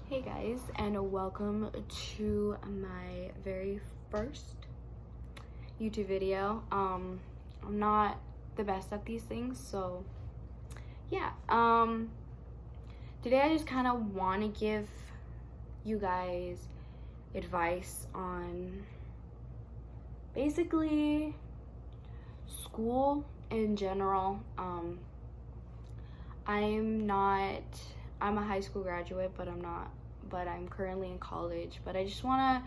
Hey guys, and welcome to my very first YouTube video. I'm not the best at these things, so yeah. Today I just kind of want to give you guys advice on basically school in general. I'm a high school graduate, but I'm currently in college. But I just want to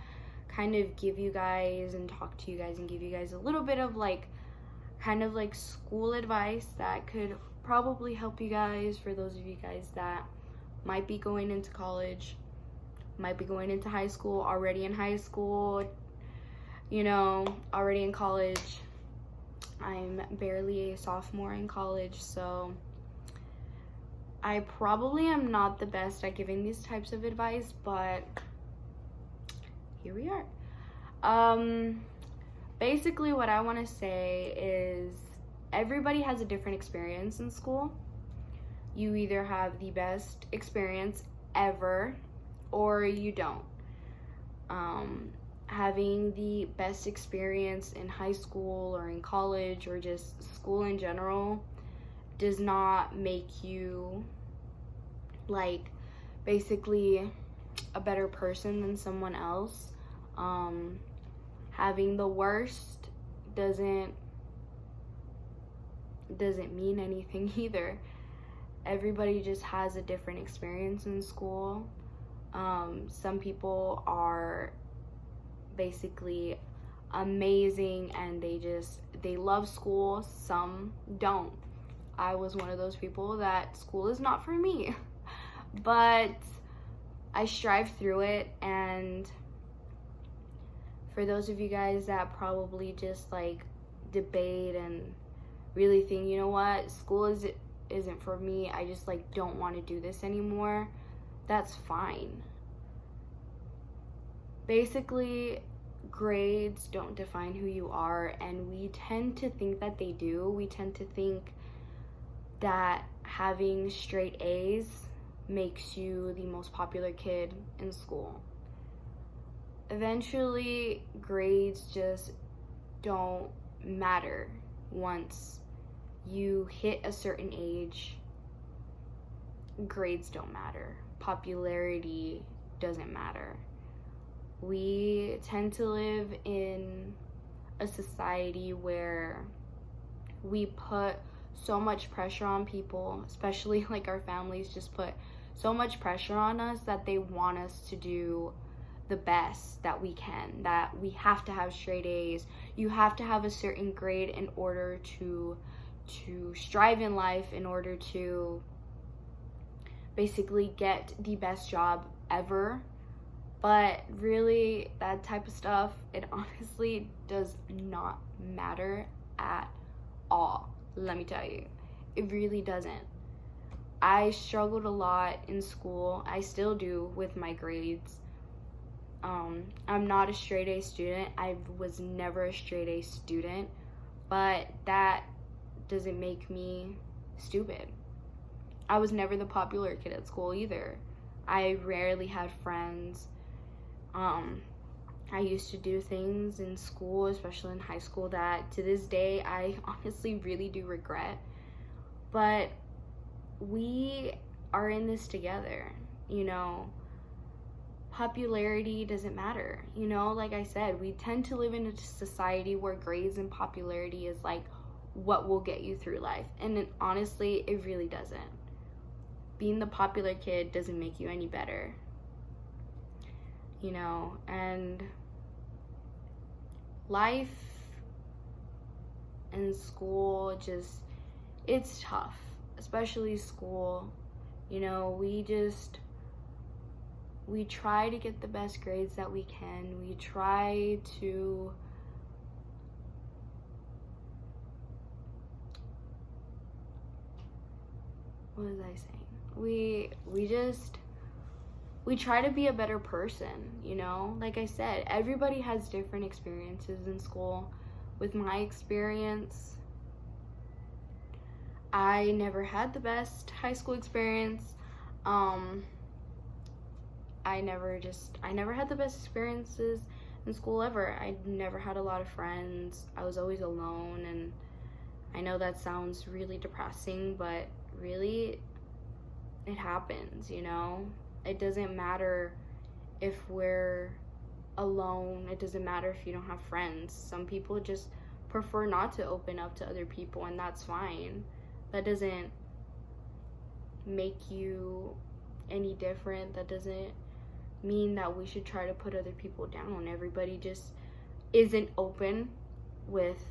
kind of give you guys and talk to you guys and give you guys a little bit of kind of school advice that could probably help you guys, for those of you guys that might be going into college, might be going into high school, already in high school, already in college. I'm barely a sophomore in college, so I probably am not the best at giving these types of advice, but here we are. Basically what I want to say is everybody has a different experience in school. You either have the best experience ever or you don't. Having the best experience in high school or in college or just school in general does not make you basically a better person than someone else. Having the worst doesn't mean anything either. Everybody just has a different experience in school. Some people are basically amazing and they love school. Some don't. I was one of those people that school is not for me, but I strive through it. And for those of you guys that probably just debate and really think, you know what, school isn't for me, I just don't want to do this anymore, that's fine. Basically, grades don't define who you are, and we tend to think that they do. We tend to think that having straight A's makes you the most popular kid in school. Eventually, grades just don't matter. Once you hit a certain age, grades don't matter. Popularity doesn't matter. We tend to live in a society where we put so much pressure on people, especially our families just put so much pressure on us that they want us to do the best that we can, that we have to have straight A's, you have to have a certain grade in order to strive in life, in order to basically get the best job ever. But really, that type of stuff, it honestly does not matter at all. Let me tell you, it really doesn't. I struggled a lot in school. I still do with my grades. I'm not a straight A student. I was never a straight A student, but that doesn't make me stupid. I was never the popular kid at school either. I rarely had friends. I used to do things in school, especially in high school, that to this day I honestly really do regret. But we are in this together, Popularity doesn't matter, like I said, we tend to live in a society where grades and popularity is what will get you through life, and honestly, it really doesn't. Being the popular kid doesn't make you any better, and life and school it's tough, especially school. We try to get the best grades that we can. We try to what was I saying? We try to be a better person, Like I said, everybody has different experiences in school. With my experience, I never had the best high school experience. I never had the best experiences in school ever. I never had a lot of friends. I was always alone, and I know that sounds really depressing, but really, it happens, you know? It doesn't matter if we're alone. It doesn't matter if you don't have friends. Some people just prefer not to open up to other people, and that's fine. That doesn't make you any different. That doesn't mean that we should try to put other people down. Everybody just isn't open with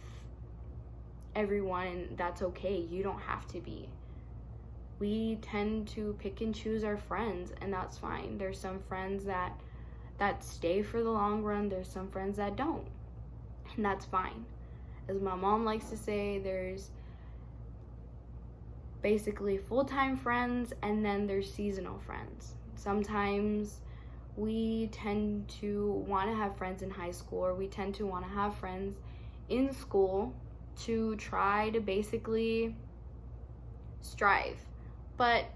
everyone, and that's okay. You don't have to be. We tend to pick and choose our friends, and that's fine. There's some friends that stay for the long run. There's some friends that don't, and that's fine. As my mom likes to say, there's basically full-time friends, and then there's seasonal friends. Sometimes we tend to want to have friends in high school, or we tend to want to have friends in school to try to basically strive. But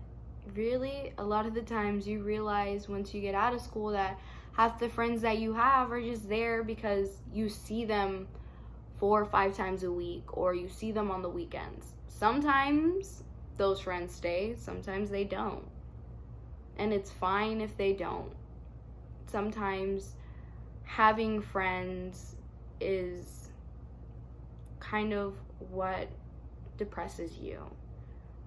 really, a lot of the times you realize once you get out of school that half the friends that you have are just there because you see them 4 or 5 times a week, or you see them on the weekends. Sometimes those friends stay, sometimes they don't. And it's fine if they don't. Sometimes having friends is kind of what depresses you.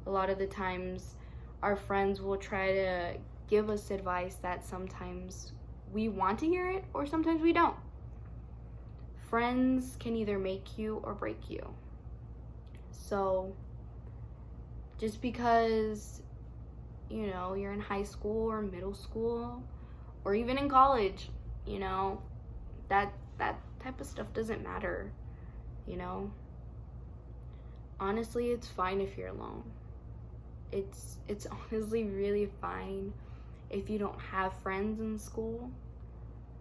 A lot of the times our friends will try to give us advice that sometimes we want to hear it, or sometimes we don't. Friends can either make you or break you. So just because, you know, you're in high school or middle school or even in college, you know, that type of stuff doesn't matter, you know. Honestly, it's fine if you're alone. It's honestly really fine if you don't have friends in school.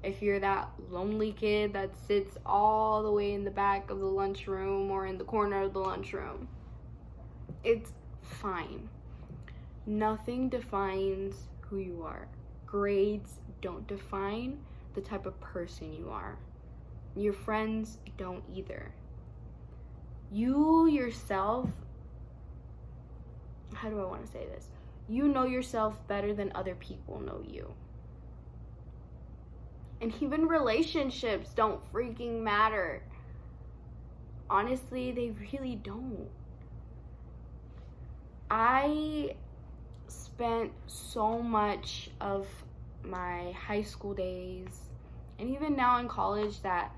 If you're that lonely kid that sits all the way in the back of the lunchroom or in the corner of the lunchroom, it's fine. Nothing defines who you are. Grades don't define the type of person you are. Your friends don't either. You yourself, how do I want to say this? You know yourself better than other people know you. And even relationships don't freaking matter. Honestly, they really don't. I spent so much of my high school days, and even now in college, that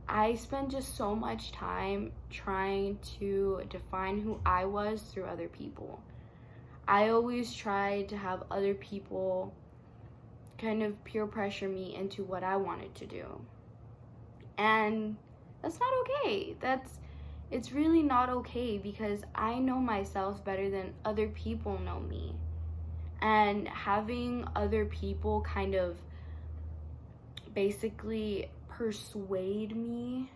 I spent just so much time trying to define who I was through other people. I always tried to have other people kind of peer pressure me into what I wanted to do. And that's not okay. It's really not okay, because I know myself better than other people know me. And having other people kind of basically persuade me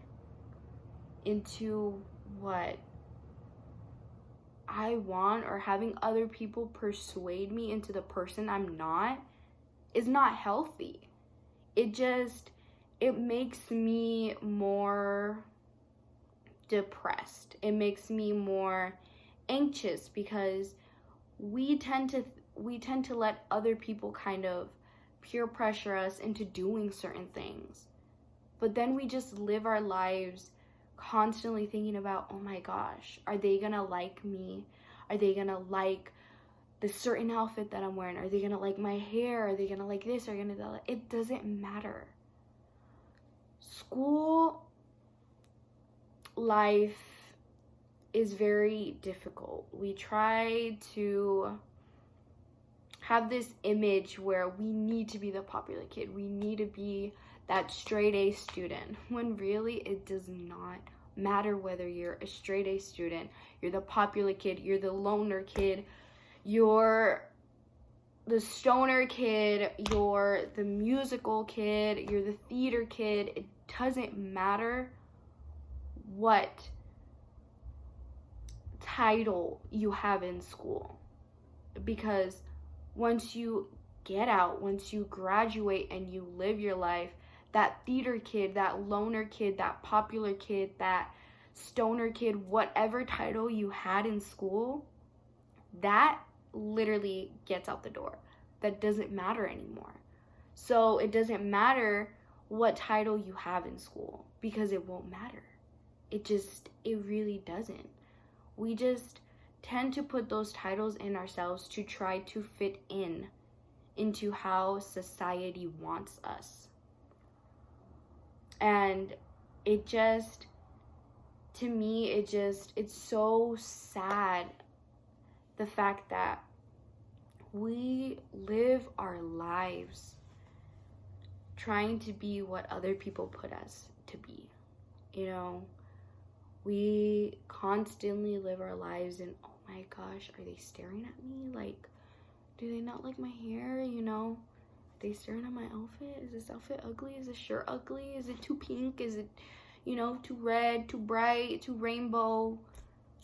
into what I want, or having other people persuade me into the person I'm not, is not healthy. It makes me more depressed. It makes me more anxious, because we tend to let other people kind of peer pressure us into doing certain things. But then we just live our lives constantly thinking about, oh my gosh, are they gonna like me? Are they gonna like the certain outfit that I'm wearing? Are they gonna like my hair? Are they gonna like this? Are they gonna like... It doesn't matter. School life is very difficult. We try to have this image where we need to be the popular kid. We need to be that straight A student, when really it does not matter whether you're a straight A student, you're the popular kid, you're the loner kid, you're the stoner kid, you're the musical kid, you're the theater kid. It doesn't matter what title you have in school, because once you get out, once you graduate and you live your life, that theater kid, that loner kid, that popular kid, that stoner kid, whatever title you had in school, that literally gets out the door. That doesn't matter anymore. So it doesn't matter what title you have in school, because it won't matter. It really doesn't. We just tend to put those titles in ourselves to try to fit into how society wants us. And it just, to me, it's so sad, the fact that we live our lives trying to be what other people put us to be. You know, we constantly live our lives and, oh my gosh, are they staring at me? Like, do they not like my hair? You know, are they staring at my outfit? Is this outfit ugly? Is this shirt ugly? Is it too pink? Is it, you know, too red, too bright, too rainbow?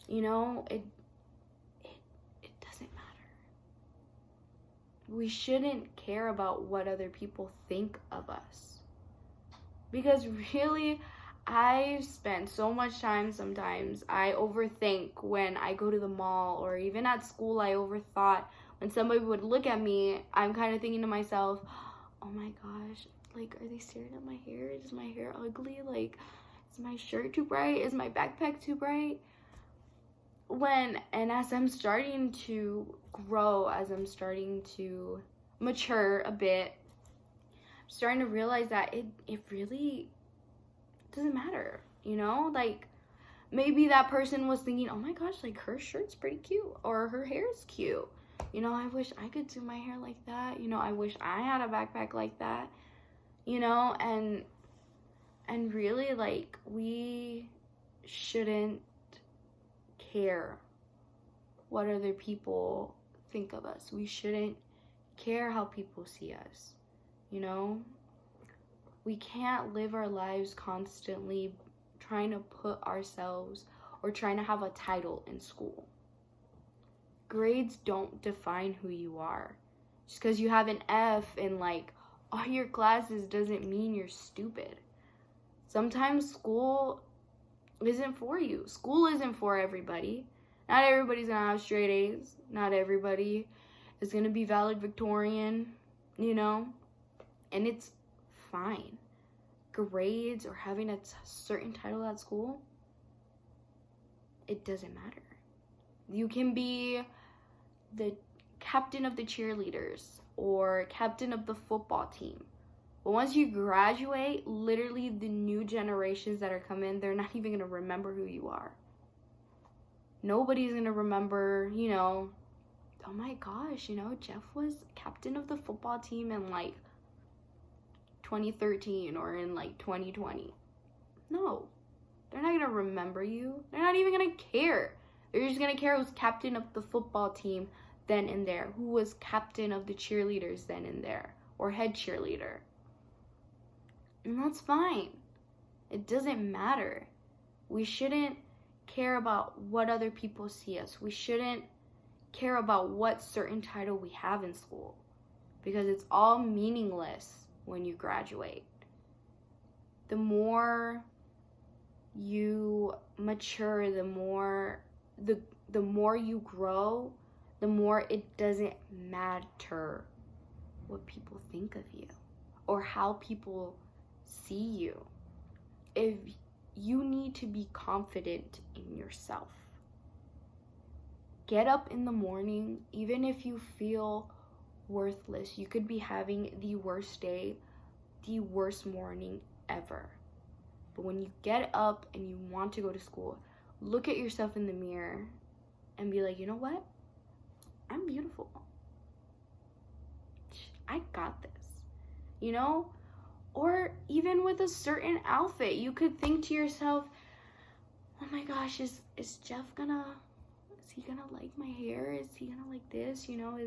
You know, it doesn't matter. We shouldn't care about what other people think of us. Because really, I spend so much time sometimes, I overthink when I go to the mall, or even at school, I overthought. When somebody would look at me, I'm kind of thinking to myself, oh my gosh, like, are they staring at my hair? Is my hair ugly? Like, is my shirt too bright? Is my backpack too bright? And as I'm starting to grow, as I'm starting to mature a bit, I'm starting to realize that it really doesn't matter, you know? Like, maybe that person was thinking, oh my gosh, like, her shirt's pretty cute, or her hair's cute. You know, I wish I could do my hair like that. You know, I wish I had a backpack like that. You know, and really, like, we shouldn't care what other people think of us. We shouldn't care how people see us. You know, we can't live our lives constantly trying to put ourselves or trying to have a title in school. Grades don't define who you are. Just because you have an F in like all your classes doesn't mean you're stupid. Sometimes school isn't for you. School isn't for everybody. Not everybody's gonna have straight A's. Not everybody is gonna be valedictorian, you know? And it's fine. Grades or having a certain title at school, it doesn't matter. You can be the captain of the cheerleaders or captain of the football team. But once you graduate, literally the new generations that are coming, they're not even going to remember who you are. Nobody's going to remember, you know, oh my gosh, you know, Jeff was captain of the football team in like 2013 or in like 2020. No, they're not going to remember you. They're not even going to care. They're just going to care who's captain of the football team then and there, who was captain of the cheerleaders then and there, or head cheerleader. And that's fine. It doesn't matter. We shouldn't care about what other people see us. We shouldn't care about what certain title we have in school, because it's all meaningless when you graduate. The more you mature, the more you grow, the more it doesn't matter what people think of you or how people see you. If you need to be confident in yourself. Get up in the morning, even if you feel worthless. You could be having the worst day, the worst morning ever. But when you get up and you want to go to school, look at yourself in the mirror and be like, you know what? I'm beautiful. I got this. You know? Or even with a certain outfit, you could think to yourself, oh my gosh, is Jeff is he gonna like my hair? Is he gonna like this? You know,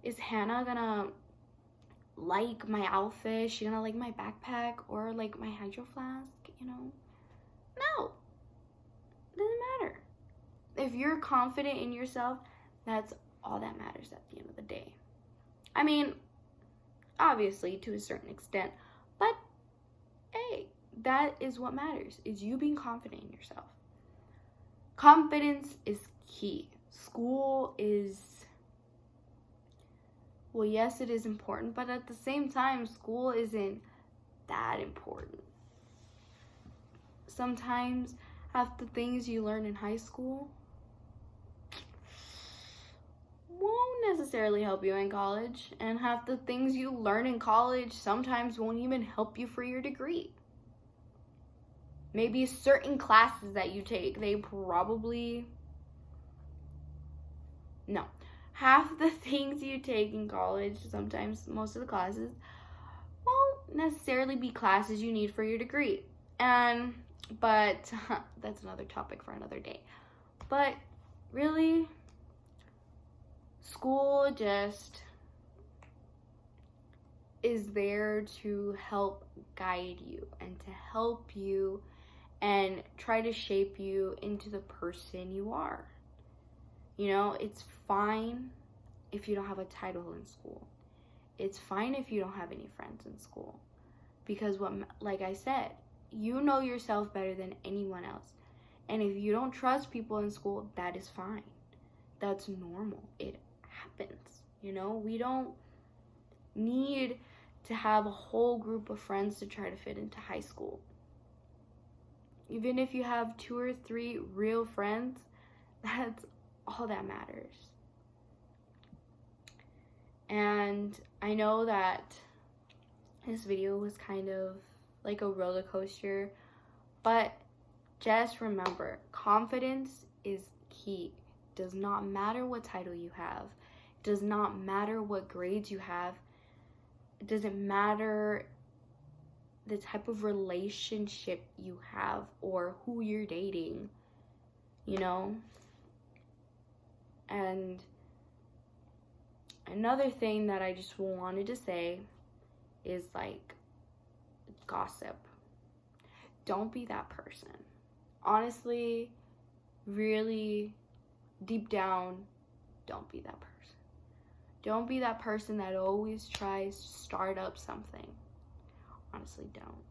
is Hannah gonna like my outfit? Is she gonna like my backpack or like my hydro flask? You know? No. Doesn't matter. If you're confident in yourself, that's all that matters at the end of the day. I mean, obviously to a certain extent, but hey, that is what matters, is you being confident in yourself. Confidence is key. School is, well, yes, it is important, but at the same time, school isn't that important. Sometimes half the things you learn in high school won't necessarily help you in college, and half the things you learn in college sometimes won't even help you for your degree. Maybe certain classes that you take, half the things you take in college, sometimes most of the classes, won't necessarily be classes you need for your degree. But that's another topic for another day. But really, school just is there to help guide you and to help you and try to shape you into the person you are. You know, it's fine if you don't have a title in school. It's fine if you don't have any friends in school. Because like I said, you know yourself better than anyone else. And if you don't trust people in school, that is fine. That's normal. It happens. You know, we don't need to have a whole group of friends to try to fit into high school. Even if you have 2 or 3 real friends, that's all that matters. And I know that this video was kind of like a roller coaster, but just remember, confidence is key. It does not matter what title you have. It does not matter what grades you have. It doesn't matter the type of relationship you have or who you're dating, you know? And another thing that I just wanted to say is like gossip. Don't be that person. Honestly, really deep down, don't be that person. Don't be that person that always tries to start up something. Honestly, don't.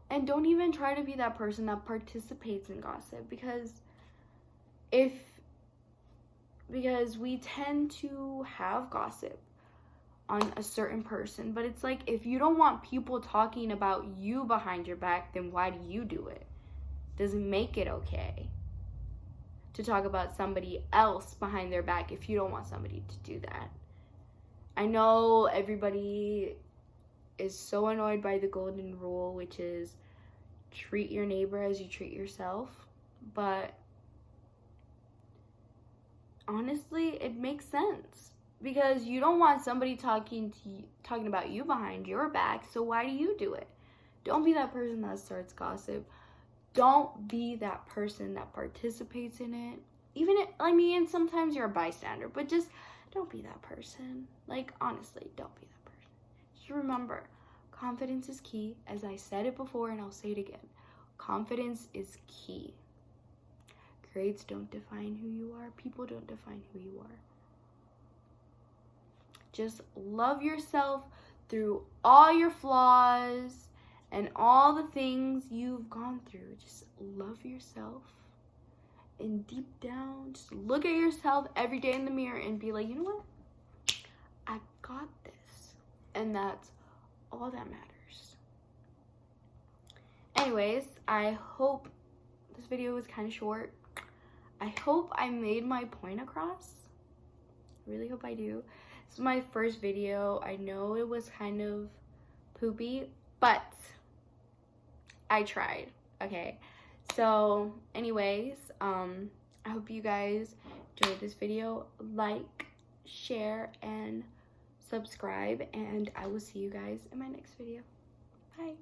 And don't even try to be that person that participates in gossip, because we tend to have gossip on a certain person, but it's like, if you don't want people talking about you behind your back, then why do you do it? Doesn't make it okay to talk about somebody else behind their back if you don't want somebody to do that. I know everybody is so annoyed by the golden rule, which is treat your neighbor as you treat yourself, but honestly, it makes sense, because you don't want somebody talking about you behind your back, so why do you do it? Don't be that person that starts gossip. Don't be that person that participates in it. And sometimes you're a bystander, but just don't be that person. Like, honestly, don't be that person. Just remember, confidence is key. As I said it before, and I'll say it again. Confidence is key. Grades don't define who you are. People don't define who you are. Just love yourself through all your flaws and all the things you've gone through. Just love yourself. And deep down, just look at yourself every day in the mirror and be like, you know what? I got this. And that's all that matters. Anyways, I hope this video was kind of short. I hope I made my point across. I really hope I do. This is my first video. I know it was kind of poopy, but I tried, okay? So, anyways, I hope you guys enjoyed this video. Like, share, and subscribe, and I will see you guys in my next video. Bye.